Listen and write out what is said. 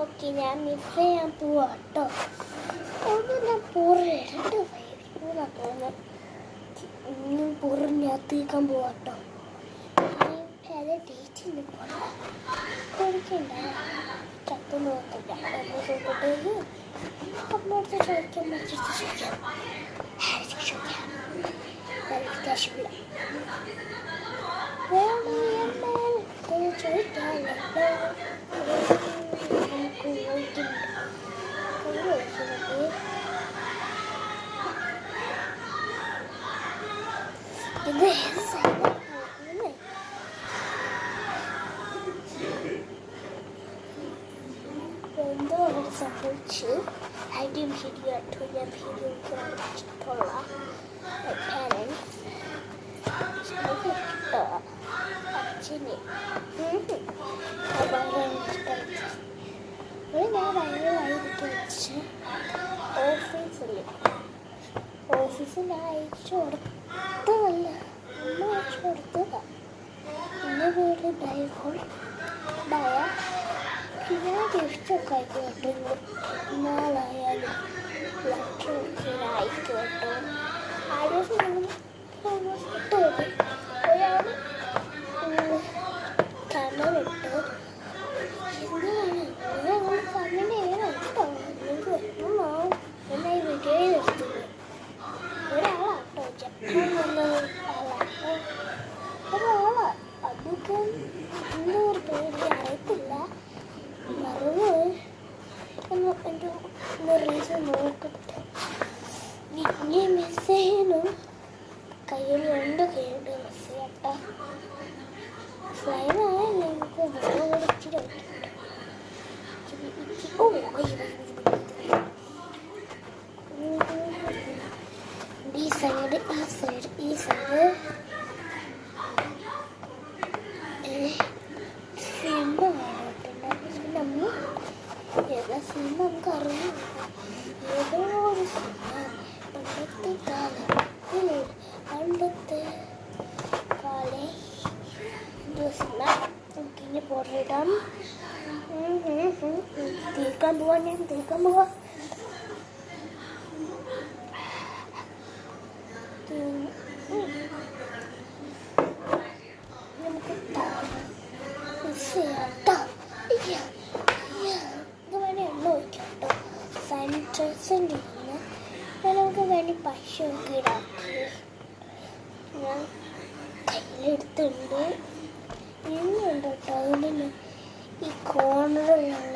Okay, ഞാൻ mix ചെയ്യാൻ പോവാ കേട്ടോ. ഒന്ന് ഞാൻ പൊറിട്ട് തോന്നുന്നു പൊറിഞ്ഞാത്തേക്കാൻ പോവാ കേട്ടോ. ടേച്ചിന് പൊറിക്കണ്ട ചത്തു നോക്കില്ല. അമ്മടുത്ത് ചോദിക്കാൻ ചോദിക്കാം ആവശ്യമില്ല. എന്തോ സംഭവിച്ച് ആദ്യം ശരിയാട്ടോ. ഞാൻ വീഡിയോ കാണിച്ചിട്ടുള്ള അച്ഛനെ ഞാൻ വയറായിട്ട് വെച്ച് ഓഫീസിൽ അയച്ചു കൊടുത്തതല്ല, അമ്മ അയച്ചു കൊടുത്തതാ. എൻ്റെ വീട് ഞാൻ ഗിഫ്റ്റൊക്കെ അയച്ചു കേട്ടോ. നാളായാലും ലെറ്ററൊക്കെ അയച്ചു കേട്ടോ. ആദ്യം ഒരാൾ കമലിട്ട് കണ്ണിൻ്റെ കേട്ടോ. എന്നായി വീഡിയോ എടുത്തത് ഒരാളാട്ടോ. ജപ്പാൻ വന്നത് ഒരാളാ. അതൊക്കെ എന്തോ ഒരു പേര് അറിയത്തില്ല. മറവ് എൻ്റെ റീസൺ നോക്കട്ടെ. ഇനി മെസ്സേജിനും കയ്യിൽ 2 കൈയുണ്ട് മെസ്സേജ്. ഫ്ലൈനായ നമുക്ക് വിളിച്ചിട്ട് ഈ സൈഡ് സിനിമ കാണുന്നുണ്ട്. ഏതാ സിനിമ നമുക്ക് അറിയാം. ഏതോ ഒരു സിനിമ പണ്ടത്തെ കാലേ നമുക്കിനി പൊറിടാം. തീർക്കാൻ പോവാ. നമുക്ക് ഇതുവരെ എണ്ണ ഒഴിക്കാം കേട്ടോ. സാനിറ്റൈസറിൻ്റെ നമുക്ക് വേണ്ടി പശുവൊക്കെ ഇടാം. ഞാൻ കയ്യിലെടുത്തുണ്ട്. ഇന്നുണ്ട് കേട്ടോ. അതുകൊണ്ട് ഈ കോർണറിലുള്ള